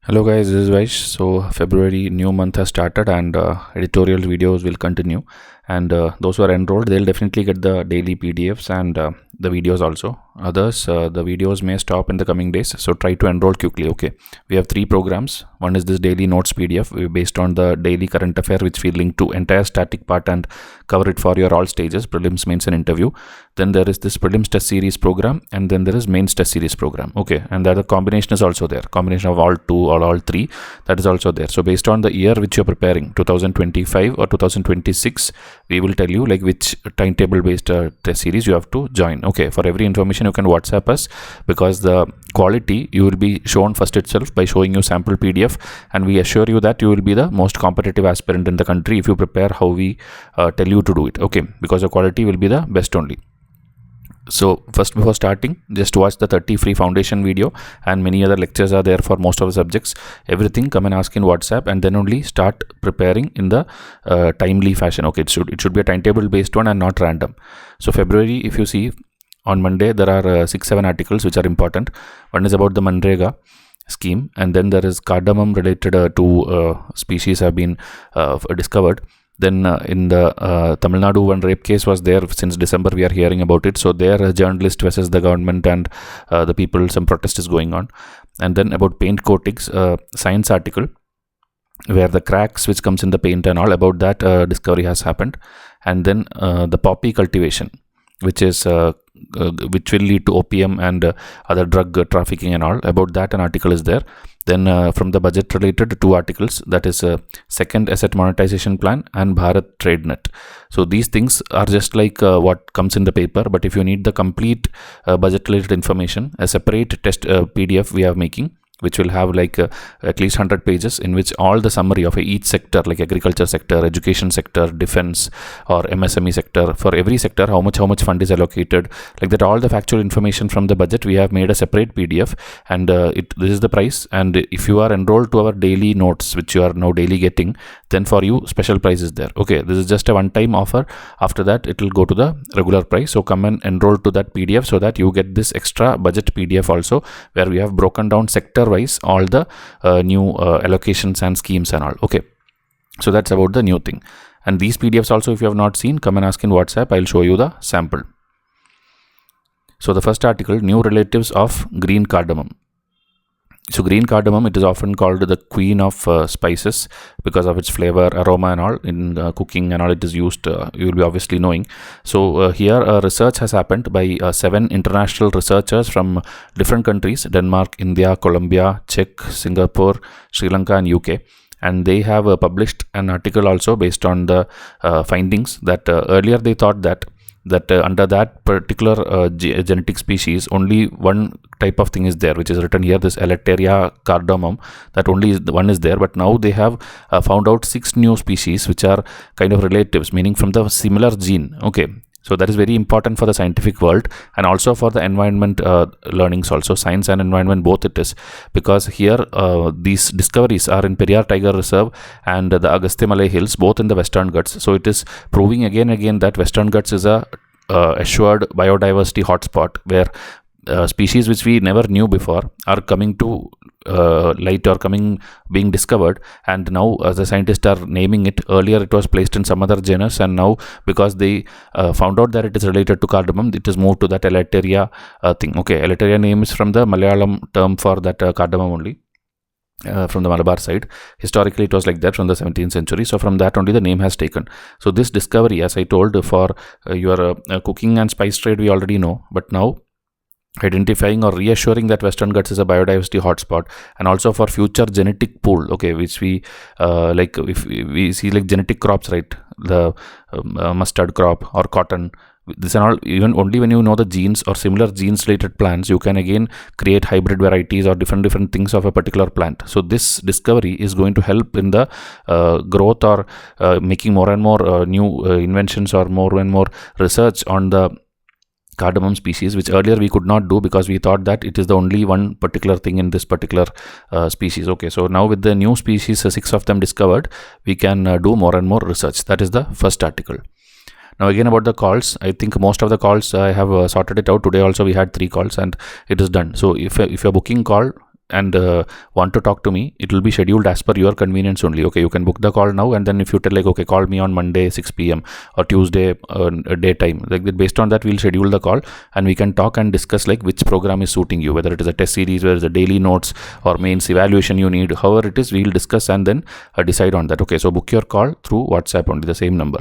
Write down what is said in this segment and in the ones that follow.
Hello guys, this is Vysh. So February new month has started and editorial videos will continue, and those who are enrolled, they'll definitely get the daily PDFs and the videos also. Others, the videos may stop in the coming days, so try to enroll quickly. Okay, we have 3 programs. One is this daily notes PDF based on the daily current affair, which we link to entire static part and cover it for your all stages: prelims, mains and interview. Then there is this prelims test series program, and then there is mains test series program. Okay, and the combination is also there, combination of all 2 or all 3, that is also there. So based on the year which you're preparing, 2025 or 2026, we will tell you like which timetable based test series you have to join. Okay, for every information you can WhatsApp us, because the quality you will be shown first itself by showing you sample PDF, and we assure you that you will be the most competitive aspirant in the country if you prepare how we tell you to do it. Okay, because the quality will be the best only. So first, before starting, just watch the 30 free foundation video, and many other lectures are there for most of the subjects. Everything come and ask in WhatsApp, and then only start preparing in the timely fashion. Okay, it should be a timetable based one and not random. So February, if you see, on Monday there are 6-7 articles which are important. One is about the MNREGA scheme, and then there is cardamom related to species have been discovered. Then in the Tamil Nadu, one rape case was there since December. We are hearing about it. So there, a journalist versus the government and the people, some protest is going on. And then about paint coatings, science article where the cracks which comes in the paint and all, about that discovery has happened. And then the poppy cultivation, which is which will lead to opium and other drug trafficking and all, about that an article is there. Then from the budget related, 2 articles, that is second asset monetization plan and Bharat trade net. So these things are just like what comes in the paper, but if you need the complete budget related information, a separate test PDF we are making, which will have like at least 100 pages, in which all the summary of each sector, like agriculture sector, education sector, defense or MSME sector, for every sector how much fund is allocated, like that, all the factual information from the budget we have made a separate PDF, and this is the price. And if you are enrolled to our daily notes, which you are now daily getting, then for you special price is there. Okay, this is just a one-time offer. After that it will go to the regular price. So come and enroll to that PDF so that you get this extra budget PDF also, where we have broken down sector wise all the new allocations and schemes and all. Okay, so that's about the new thing. And these PDFs also, if you have not seen, come and ask in WhatsApp. I'll show you the sample. So the first article, new relatives of green cardamom. So green cardamom, it is often called the queen of spices because of its flavor, aroma and all. In cooking and all it is used, you will be obviously knowing. So here research has happened by 7 international researchers from different countries: Denmark, India, Colombia, Czech, Singapore, Sri Lanka and UK. And they have published an article also based on the findings that earlier they thought that under that particular genetic species only one type of thing is there, which is written here, this Editorial Cardamom, that only one is there. But now they have found out 6 new species which are kind of relatives, meaning from the similar gene. Okay, so that is very important for the scientific world and also for the environment learnings also, science and environment both it is, because here these discoveries are in Periyar Tiger Reserve and the Agastyamalai Hills, both in the Western Ghats. So it is proving again that Western Ghats is a assured biodiversity hotspot, where species which we never knew before are coming to light or being discovered, and now the scientists are naming it. Earlier it was placed in some other genus, and now because they found out that it is related to cardamom, it is moved to that Elateria thing. Okay, Elateria name is from the Malayalam term for that cardamom only. From the Malabar side, historically it was like that from the 17th century. So from that only the name has taken. So this discovery, as I told, for your cooking and spice trade we already know, but now identifying or reassuring that Western Ghats is a biodiversity hotspot, and also for future genetic pool, okay, which we like, if we see like genetic crops, right, the mustard crop or cotton, this and all, even only when you know the genes or similar genes related plants, you can again create hybrid varieties or different things of a particular plant. So this discovery is going to help in the growth or making more and more new inventions or more and more research on the cardamom species, which earlier we could not do because we thought that it is the only one particular thing in this particular species. Okay, so now with the new species, 6 of them discovered, we can do more and more research. That is the first article. Now again about the calls, I think most of the calls I have sorted it out. Today also we had 3 calls and it is done. So if you're booking call, and want to talk to me, it will be scheduled as per your convenience only. Okay, you can book the call now, and then if you tell like, okay, call me on Monday 6 p.m. or Tuesday daytime, like based on that we'll schedule the call, and we can talk and discuss like which program is suiting you, whether it is a test series, whether it's a daily notes or mains evaluation you need, however it is, we'll discuss and then decide on that. Okay, so book your call through WhatsApp only, the same number.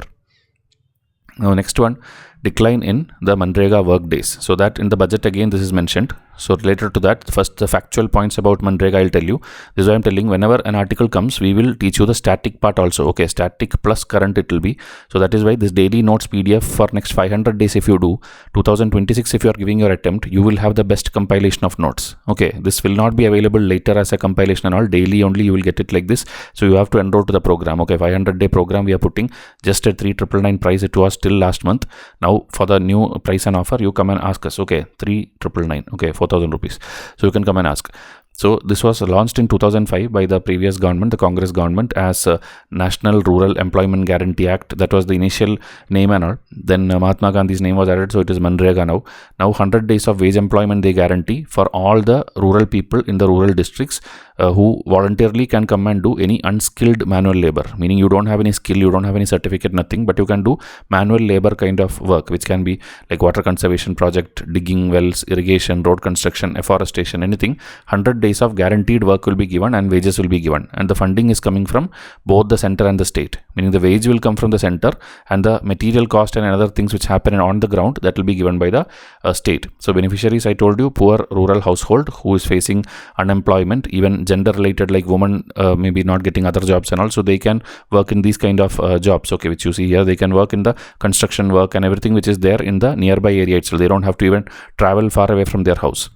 Now next one, decline in the MNREGA work days. So that in the budget again this is mentioned. So related to that, first the factual points about MNREGA I'll tell you. This is why I'm telling, whenever an article comes, we will teach you the static part also. Okay, static plus current it will be. So that is why this daily notes PDF for next 500 days if you do, 2026 if you are giving your attempt, you will have the best compilation of notes. Okay, this will not be available later as a compilation and all, daily only you will get it like this. So you have to enroll to the program. Okay, 500-day program we are putting just at 3,999 price. It was till last month. Now for the new price and offer, you come and ask us. Okay, 3,999. Okay, 4,000 rupees. So you can come and ask. So this was launched in 2005 by the previous government, the Congress government, as National Rural Employment Guarantee Act. That was the initial name and all. Then Mahatma Gandhi's name was added, so it is MNREGA now. Now 100 days of wage employment they guarantee for all the rural people in the rural districts who voluntarily can come and do any unskilled manual labor, meaning you don't have any skill, you don't have any certificate, nothing, but you can do manual labor kind of work, which can be like water conservation project, digging wells, irrigation, road construction, afforestation, anything. 100 days of guaranteed work will be given and wages will be given, and the funding is coming from both the center and the state, meaning the wage will come from the center and the material cost and other things which happen on the ground, that will be given by the state. So beneficiaries, I told you, poor rural household who is facing unemployment, even gender related, like women maybe not getting other jobs and also they can work in these kind of jobs, okay, which you see here. They can work in the construction work and everything which is there in the nearby area itself. They don't have to even travel far away from their house.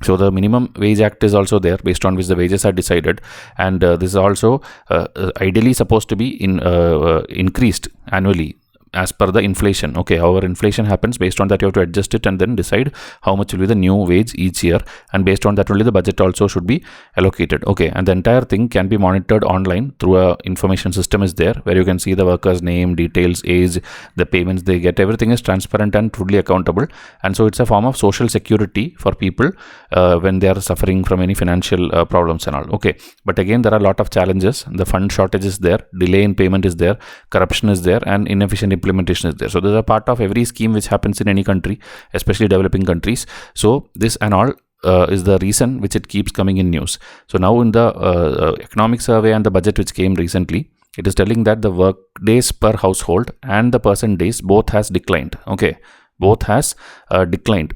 So the minimum wage act is also there, based on which the wages are decided, and this is also ideally supposed to be increased annually as per the inflation. Okay, however inflation happens, based on that you have to adjust it and then decide how much will be the new wage each year, and based on that only the budget also should be allocated. Okay, and the entire thing can be monitored online through a information system is there, where you can see the worker's name, details, age, the payments they get, everything is transparent and truly accountable. And so it's a form of social security for people when they are suffering from any financial problems and all. Okay, but again there are a lot of challenges. The fund shortage is there, delay in payment is there, corruption is there, and inefficient implementation is there. So there's a part of every scheme which happens in any country, especially developing countries. So this and all is the reason which it keeps coming in news. So now in the economic survey and the budget which came recently, it is telling that the work days per household and the person days both has declined. Okay, both has declined.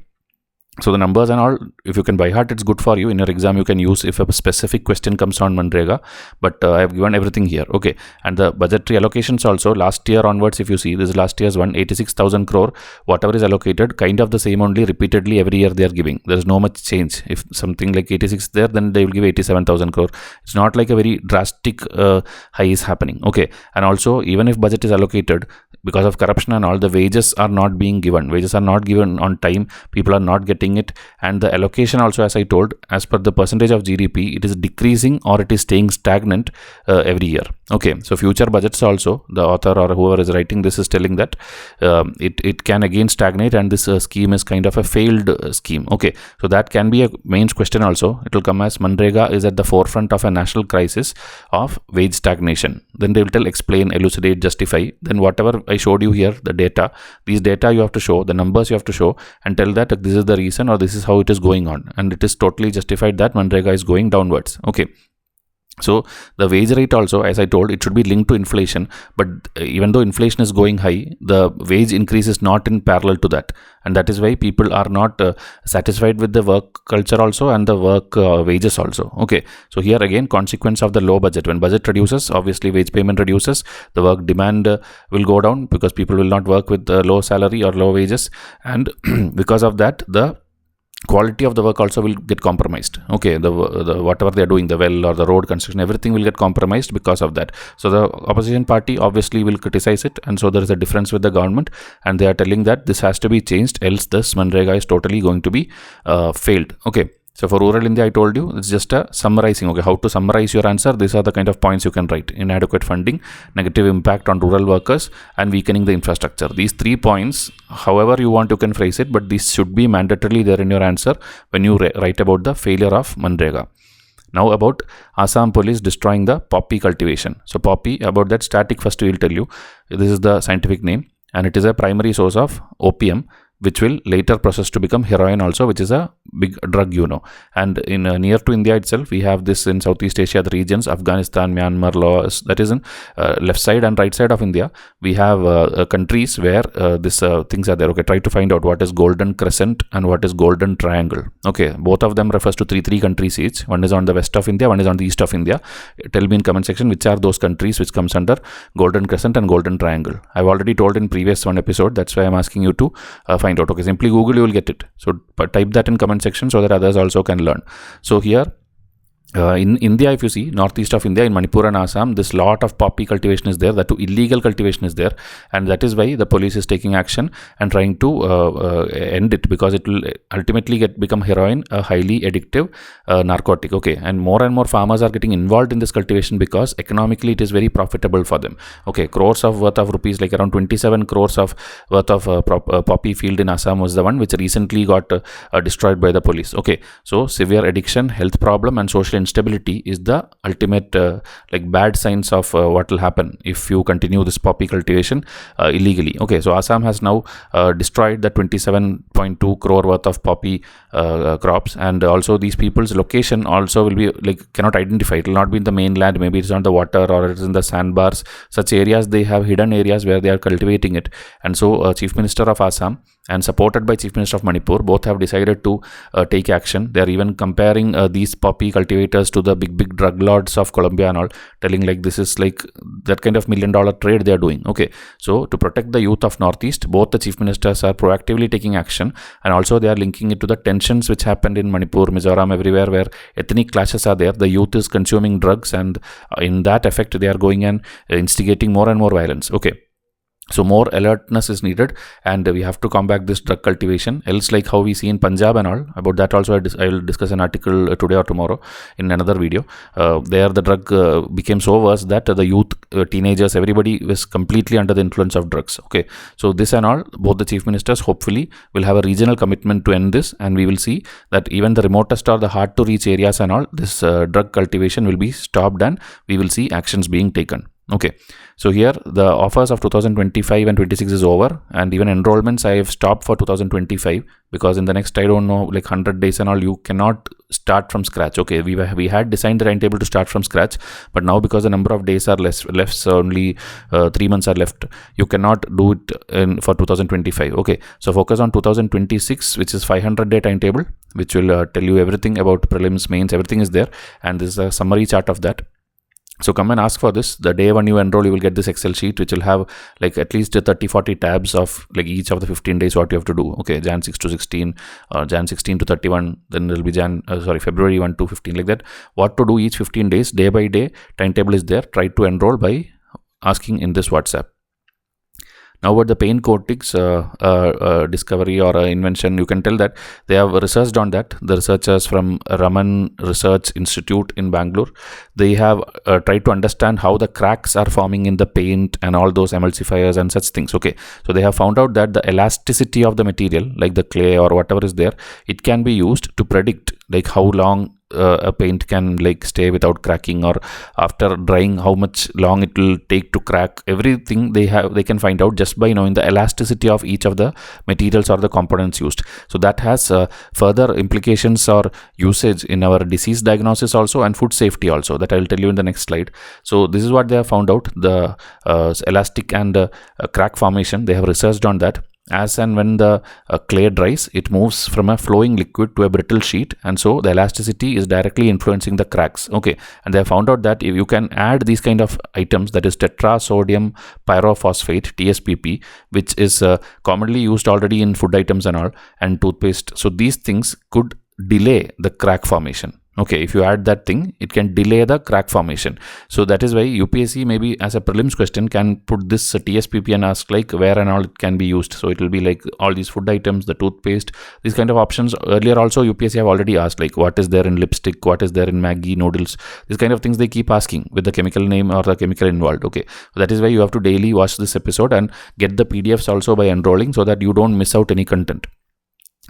So the numbers and all, if you can by heart, it's good for you. In your exam, you can use if a specific question comes on MNREGA, but I have given everything here. Okay, and the budgetary allocations also, last year onwards, if you see, this is last year's one, 86,000 crore, whatever is allocated, kind of the same only, repeatedly every year they are giving. There is no much change. If something like 86 there, then they will give 87,000 crore. It's not like a very drastic high is happening. Okay, and also even if budget is allocated, because of corruption and all, the wages are not being given. Wages are not given on time. People are not getting it, and the allocation also, as I told, as per the percentage of GDP, it is decreasing or it is staying stagnant every year. Okay, so future budgets also, the author or whoever is writing this is telling that it can again stagnate, and this scheme is kind of a failed scheme. Okay, so that can be a mains question also. It will come as MNREGA is at the forefront of a national crisis of wage stagnation. Then they will tell, explain, elucidate, justify. Then whatever I showed you here, the data, these data you have to show, the numbers you have to show, and tell that this is the reason or this is how it is going on, and it is totally justified that MNREGA is going downwards. Okay, so the wage rate also, as I told, it should be linked to inflation, but even though inflation is going high, the wage increase is not in parallel to that, and that is why people are not satisfied with the work culture also and the work wages also. Okay, so here again, consequence of the low budget. When budget reduces, obviously wage payment reduces, the work demand will go down because people will not work with low salary or low wages, and because of that the quality of the work also will get compromised. Okay, the whatever they are doing, the well or the road construction, everything will get compromised because of that. So the opposition party obviously will criticize it, and so there is a difference with the government, and they are telling that this has to be changed, else this MNREGA is totally going to be failed. Okay, So for rural India, I told you, it's just a summarizing. Okay, how to summarize your answer. These are the kind of points you can write. Inadequate funding, negative impact on rural workers, and weakening the infrastructure. These 3 points, however you want, you can phrase it, but this should be mandatorily there in your answer when you write about the failure of MNREGA. Now about Assam police destroying the poppy cultivation. So poppy, about that static first we will tell you. This is the scientific name, and it is a primary source of opium, which will later process to become heroin also, which is a big drug, and in near to India itself, we have this in Southeast Asia, the regions Afghanistan, Myanmar, Laos, that is in left side and right side of India. We have countries where these things are there. Okay, try to find out what is golden crescent and what is golden triangle. Okay, both of them refers to three countries each. One is on the west of India, one is on the east of India. Tell me in comment section which are those countries which comes under golden crescent and golden triangle. I've already told in previous one episode, that's why I'm asking you to find out. Okay, simply Google, you will get it. So type that in comment section so that others also can learn. So here in India, if you see northeast of India, in Manipur and Assam, this lot of poppy cultivation is there. That too illegal cultivation is there, and that is why the police is taking action and trying to end it, because it will ultimately become heroin, a highly addictive narcotic. Okay, and more farmers are getting involved in this cultivation because economically it is very profitable for them. Okay, crores of worth of rupees, like around 27 crores of worth of poppy field in Assam was the one which recently got destroyed by the police. Okay, so severe addiction, health problem, and social instability is the ultimate like bad signs of what will happen if you continue this poppy cultivation illegally. Okay, so Assam has now destroyed the 27.2 crore worth of poppy crops, and also these people's location also will be like cannot identify. It will not be in the mainland, maybe it's on the water or it's in the sandbars. Such areas, they have hidden areas where they are cultivating it, and so Chief Minister of Assam and supported by Chief Minister of Manipur both have decided to take action. They are even comparing these poppy cultivators to the big drug lords of Colombia and all, telling like this is like that kind of $1 million trade they are doing. Okay, so to protect the youth of Northeast, both the Chief Ministers are proactively taking action, and also they are linking it to the tensions which happened in Manipur, Mizoram, everywhere where ethnic clashes are there. The youth is consuming drugs, and in that effect they are going and instigating more and more violence. Okay, so more alertness is needed, and we have to combat this drug cultivation. Else, like how we see in Punjab and all, about that also I will discuss an article today or tomorrow in another video. There the drug became so worse that the youth, teenagers, everybody was completely under the influence of drugs. Okay, so this and all, both the Chief Ministers hopefully will have a regional commitment to end this, and we will see that even the remotest or the hard to reach areas and all, this drug cultivation will be stopped, and we will see actions being taken. Okay, so here the offers of 2025 and 26 is over, and even enrollments I have stopped for 2025 because in the next, I don't know, like 100 days and all, you cannot start from scratch. Okay, we had designed the timetable to start from scratch, but now because the number of days are left, so only 3 months are left, you cannot do it for 2025. Okay, so focus on 2026, which is 500-day timetable, which will tell you everything about prelims, mains, everything is there, and this is a summary chart of that. So come and ask for this. The day when you enroll, you will get this Excel sheet which will have like at least 30-40 tabs of like each of the 15 days what you have to do. Okay, Jan 6 to 16, Jan 16 to 31, then there will be February 1 to 15, like that. What to do each 15 days, day by day, timetable is there. Try to enroll by asking in this WhatsApp. Now about the pain coatings discovery or invention, you can tell that they have researched on that. The researchers from Raman Research Institute in Bangalore, they have tried to understand how the cracks are forming in the paint and all those emulsifiers and such things. Okay, so they have found out that the elasticity of the material, like the clay or whatever is there, it can be used to predict like how long a paint can like stay without cracking, or after drying how much long it will take to crack. Everything they can find out just by knowing the elasticity of each of the materials or the components used. So that has further implications or usage in our disease diagnosis also, and food safety also, that I will tell you in the next slide. So this is what they have found out, the elastic and crack formation. They have researched on that. As and when the clay dries, it moves from a flowing liquid to a brittle sheet, and so the elasticity is directly influencing the cracks. Okay, and they have found out that if you can add these kind of items, that is tetrasodium pyrophosphate, TSPP, which is commonly used already in food items and all, and toothpaste, so these things could delay the crack formation. Okay, if you add that thing, it can delay the crack formation. So that is why UPSC maybe as a prelims question can put this TSPP and ask like where and all it can be used. So it will be like all these food items, the toothpaste, these kind of options. Earlier also UPSC have already asked like what is there in lipstick, what is there in Maggi noodles, these kind of things they keep asking with the chemical name or the chemical involved. Okay, so that is why you have to daily watch this episode and get the PDFs also by enrolling so that you don't miss out any content.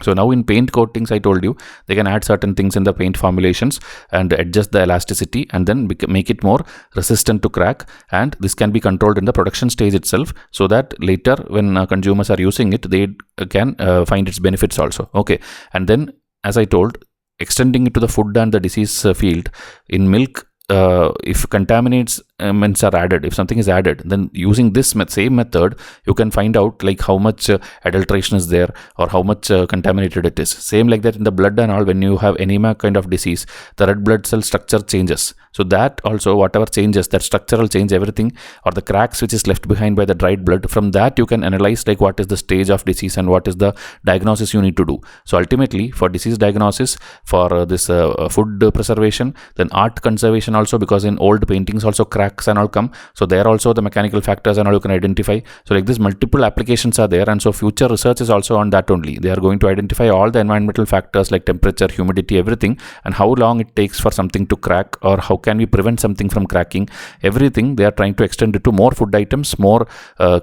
So now in paint coatings, I told you, they can add certain things in the paint formulations and adjust the elasticity and then make it more resistant to crack. And this can be controlled in the production stage itself so that later when consumers are using it, they can find its benefits also. Okay. And then as I told, extending it to the food and the disease field, in milk, if contaminants are added, if something is added, then using this same method, you can find out like how much adulteration is there or how much contaminated it is. Same like that in the blood and all, when you have anemia kind of disease, the red blood cell structure changes. So that also, whatever changes, that structural change, everything, or the cracks which is left behind by the dried blood, from that you can analyze like what is the stage of disease and what is the diagnosis you need to do. So ultimately for disease diagnosis, for this food preservation, then art conservation also, because in old paintings also cracks and all come, so there also the mechanical factors and all you can identify. So like this, multiple applications are there, and so future research is also on that only. They are going to identify all the environmental factors like temperature, humidity, everything, and how long it takes for something to crack, or how can we prevent something from cracking. Everything they are trying to extend it to more food items, more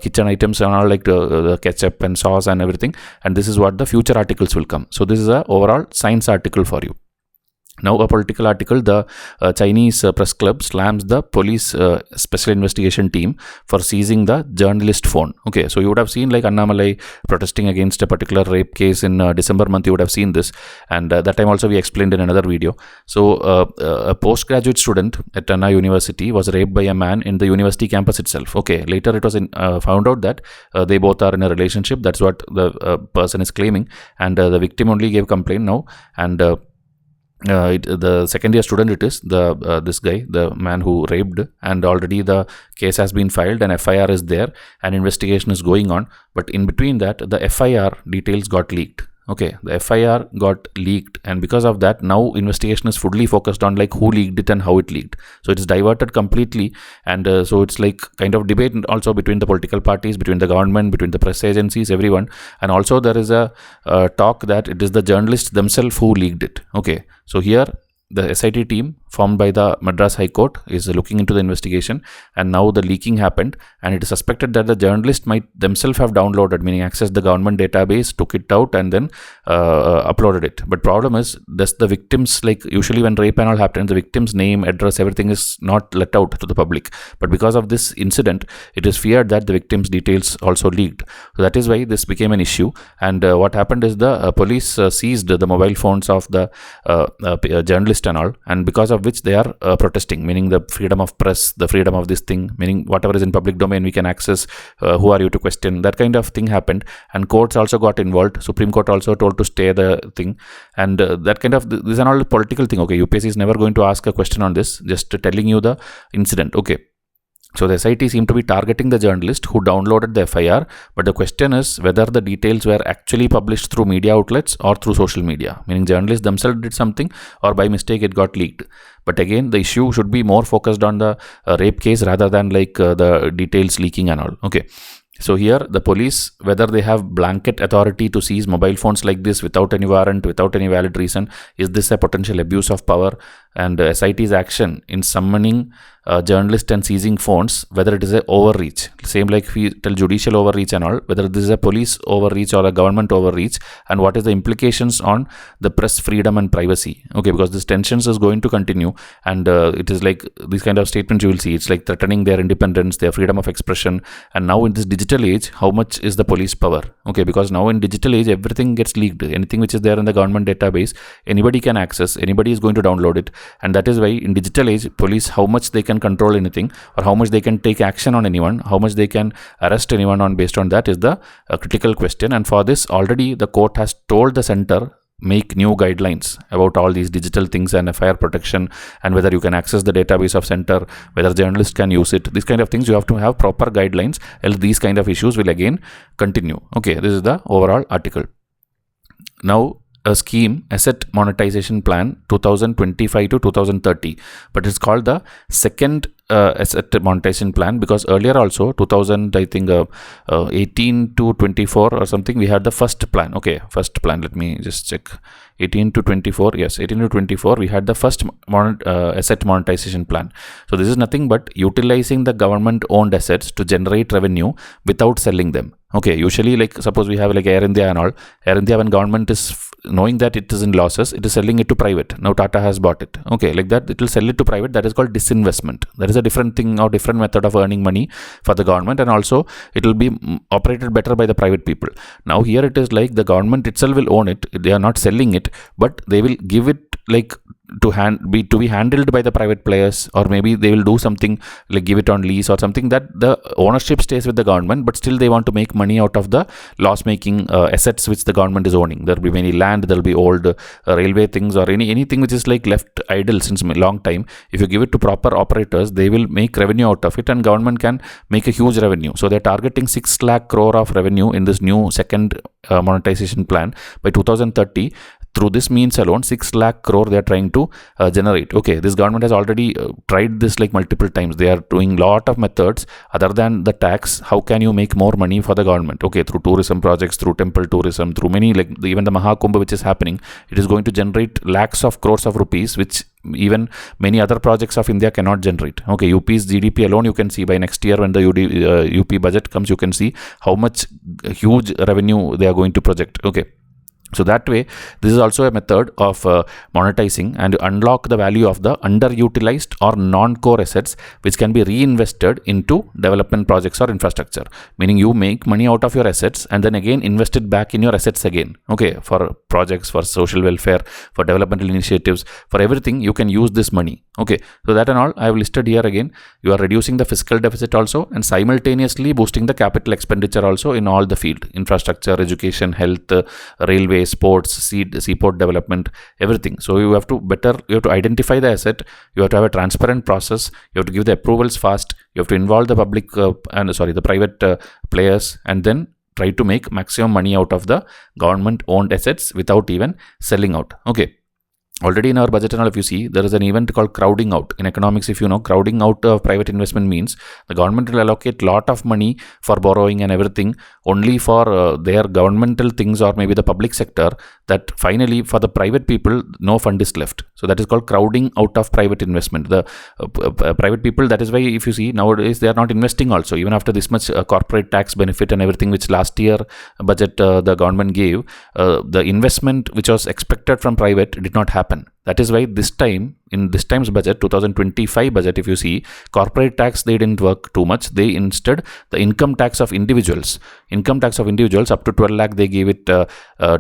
kitchen items and all, like the ketchup and sauce and everything. And this is what the future articles will come. So this is a overall science article for you. Now a political article, the Chinese press club slams the police special investigation team for seizing the journalist phone. Okay, so you would have seen like Annamalai protesting against a particular rape case in December month, you would have seen this, and that time also we explained in another video. So a postgraduate student at Anna University was raped by a man in the university campus itself. Okay, later it was found out that they both are in a relationship. That's what the person is claiming, and the victim only gave complaint now, and the second year student, it is the this guy, the man who raped, and already the case has been filed and FIR is there and investigation is going on. But in between that, the FIR details got leaked. Okay, the FIR got leaked, and because of that, now investigation is fully focused on like who leaked it and how it leaked. So it is diverted completely, and so it's like kind of debate also between the political parties, between the government, between the press agencies, everyone. And also there is a talk that it is the journalists themselves who leaked it. Okay, so here the SIT team formed by the Madras High Court is looking into the investigation, and now the leaking happened, and it is suspected that the journalist might themselves have downloaded, meaning accessed the government database, took it out and then uploaded it. But problem is, this the victims, like usually when rape and all happens, the victim's name, address, everything is not let out to the public. But because of this incident, it is feared that the victim's details also leaked. So that is why this became an issue. And what happened is the police seized the mobile phones of the journalist and all, and because of which they are protesting, meaning the freedom of press, the freedom of this thing, meaning whatever is in public domain we can access. Who are you to question? That kind of thing happened, and courts also got involved. Supreme Court also told to stay the thing, and that kind of, this is an all political thing. Okay, UPSC is never going to ask a question on this, just telling you the incident. Okay. So the SIT seemed to be targeting the journalist who downloaded the FIR, but the question is whether the details were actually published through media outlets or through social media, meaning journalists themselves did something or by mistake it got leaked. But again, the issue should be more focused on the rape case rather than like the details leaking and all. Okay. So here the police, whether they have blanket authority to seize mobile phones like this without any warrant, without any valid reason, is this a potential abuse of power? And SIT's action in summoning journalists and seizing phones, whether it is a overreach, same like we tell judicial overreach and all, whether this is a police overreach or a government overreach, and what is the implications on the press freedom and privacy. Okay, because this tensions is going to continue, and it is like these kind of statements you will see, it's like threatening their independence, their freedom of expression. And now in this digital age, how much is the police power? Okay, because now in digital age everything gets leaked, anything which is there in the government database, anybody can access, anybody is going to download it. And that is why in digital age, police, how much they can control anything, or how much they can take action on anyone, how much they can arrest anyone on based on that is the critical question. And for this, already the court has told the center make new guidelines about all these digital things and FIR protection, and whether you can access the database of center, whether journalists can use it, these kind of things you have to have proper guidelines, else these kind of issues will again continue. Okay, this is the overall article. Now a scheme, asset monetization plan 2025 to 2030, but it's called the second asset monetization plan, because earlier also 2000, I think 18 to 24 or something, we had the first plan. Okay, first plan, let me just check. 18 to 24, yes, 18 to 24, we had the first asset monetization plan. So this is nothing but utilizing the government owned assets to generate revenue without selling them. Okay, usually, like suppose we have like Air India and all. Air India, when government is knowing that it is in losses, it is selling it to private. Now Tata has bought it. Okay, like that, it will sell it to private. That is called disinvestment. That is a different thing or different method of earning money for the government, and also it will be operated better by the private people. Now here it is like the government itself will own it. They are not selling it, but they will give it like to be handled by the private players, or maybe they will do something like give it on lease or something, that the ownership stays with the government, but still they want to make money out of the loss making assets which the government is owning. There will be many land, there will be old railway things, or anything which is like left idle since a long time. If you give it to proper operators, they will make revenue out of it, and government can make a huge revenue. So they're targeting 6 lakh crore of revenue in this new second monetization plan by 2030. Through this means alone, 6 lakh crore they are trying to generate. Okay, this government has already tried this like multiple times. They are doing lot of methods other than the tax. How can you make more money for the government? Okay, through tourism projects, through temple tourism, through many, like even the Mahakumbh which is happening, it is going to generate lakhs of crores of rupees, which even many other projects of India cannot generate. Okay, UP's GDP alone, you can see by next year when the UP budget comes, you can see how much huge revenue they are going to project. Okay. So that way, this is also a method of monetizing and unlock the value of the underutilized or non-core assets, which can be reinvested into development projects or infrastructure. Meaning you make money out of your assets and then again invest it back in your assets again. Okay, for projects, for social welfare, for developmental initiatives, for everything you can use this money. Okay, so that and all I have listed here again. You are reducing the fiscal deficit also, and simultaneously boosting the capital expenditure also in all the field: infrastructure, education, health, railway, sports, seaport development, everything. So you have to identify the asset. You have to have a transparent process. You have to give the approvals fast. You have to involve the the private players, and then try to make maximum money out of the government owned assets without even selling out. Okay. Already in our budget and all, if you see, there is an event called crowding out. In economics, if you know, crowding out of private investment means the government will allocate lot of money for borrowing and everything only for their governmental things, or maybe the public sector, that finally for the private people, no fund is left. So that is called crowding out of private investment. The private people, that is why if you see nowadays, they are not investing also, even after this much corporate tax benefit and everything, which last year budget the government gave, the investment which was expected from private did not happen. That is why this time, in this time's budget, 2025 budget, if you see, corporate tax, they didn't work too much. They instead, the income tax of individuals up to 12 lakh, they gave it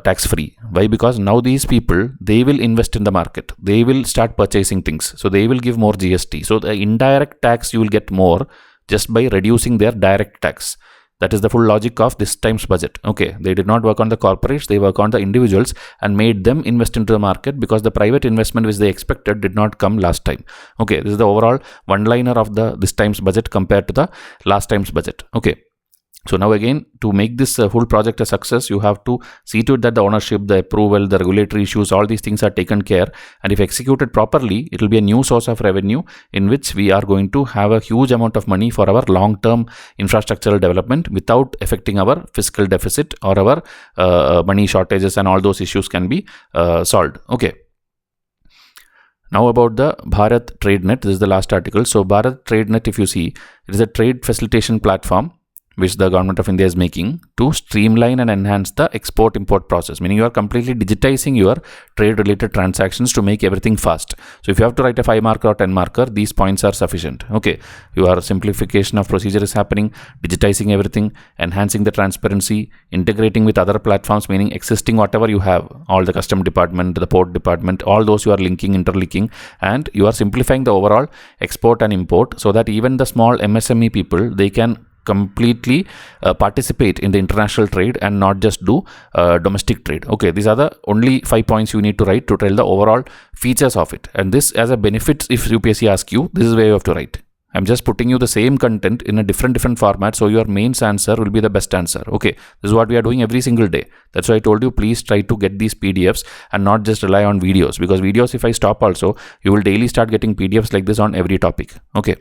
tax free. Why? Because now these people, they will invest in the market. They will start purchasing things. So they will give more GST. So the indirect tax, you will get more just by reducing their direct tax. That is the full logic of this time's budget. Okay, they did not work on the corporates, they work on the individuals and made them invest into the market, because the private investment which they expected did not come last time. Okay, this is the overall one-liner of this time's budget compared to the last time's budget. Okay. So now again, to make this whole project a success, you have to see to it that the ownership, the approval, the regulatory issues, all these things are taken care. And if executed properly, it will be a new source of revenue in which we are going to have a huge amount of money for our long-term infrastructural development without affecting our fiscal deficit or our money shortages, and all those issues can be solved. Okay. Now about the Bharat TradeNet. This is the last article. So Bharat TradeNet, if you see, it is a trade facilitation platform which the government of India is making to streamline and enhance the export-import process. Meaning you are completely digitizing your trade-related transactions to make everything fast. So if you have to write a 5-marker or 10-marker, these points are sufficient. Okay, your simplification of procedure is happening, digitizing everything, enhancing the transparency, integrating with other platforms, meaning existing whatever you have, all the custom department, the port department, all those you are linking, interlinking, and you are simplifying the overall export and import, so that even the small MSME people, they can completely participate in the international trade and not just do domestic trade. Okay, these are the only 5 points you need to write to tell the overall features of it. And this as a benefit, if UPSC asks you, this is where you have to write. I'm just putting you the same content in a different format, so your mains answer will be the best answer. Okay, this is what we are doing every single day. That's why I told you, please try to get these PDFs and not just rely on videos, because videos, if I stop also, you will daily start getting PDFs like this on every topic. Okay.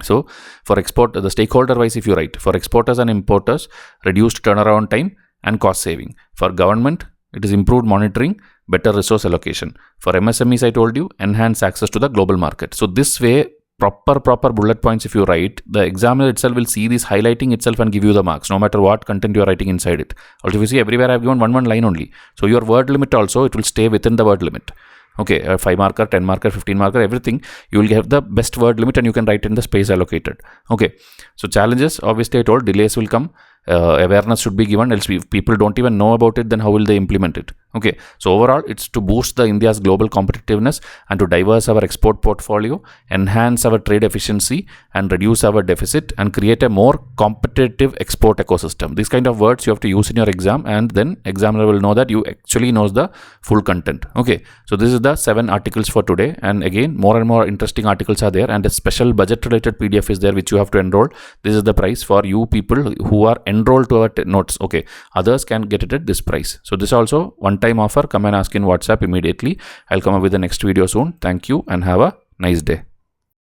So for export, the stakeholder wise, if you write, for exporters and importers, reduced turnaround time and cost saving. For government, it is improved monitoring, better resource allocation. For MSMEs, I told you, enhance access to the global market. So this way, proper bullet points if you write, the examiner itself will see this highlighting itself and give you the marks, no matter what content you are writing inside it. Also, if you see, everywhere I have given one line only. So your word limit also, it will stay within the word limit. Okay, 5 marker, 10 marker, 15 marker, everything, you will have the best word limit and you can write in the space allocated. Okay, so challenges, obviously I told, delays will come. Awareness should be given, else if people don't even know about it, then how will they implement it? Okay, so overall, it's to boost the India's global competitiveness and to diverse our export portfolio, enhance our trade efficiency and reduce our deficit and create a more competitive export ecosystem. These kind of words you have to use in your exam, and then examiner will know that you actually knows the full content. Okay, so this is the 7 articles for today, and again, more and more interesting articles are there, and a special budget related PDF is there which you have to enroll. This is the price for you people who are enrolled to our notes. Okay, others can get it at this price. So this also one-time offer. Come and ask in WhatsApp immediately. I'll come up with the next video soon. Thank you and have a nice day.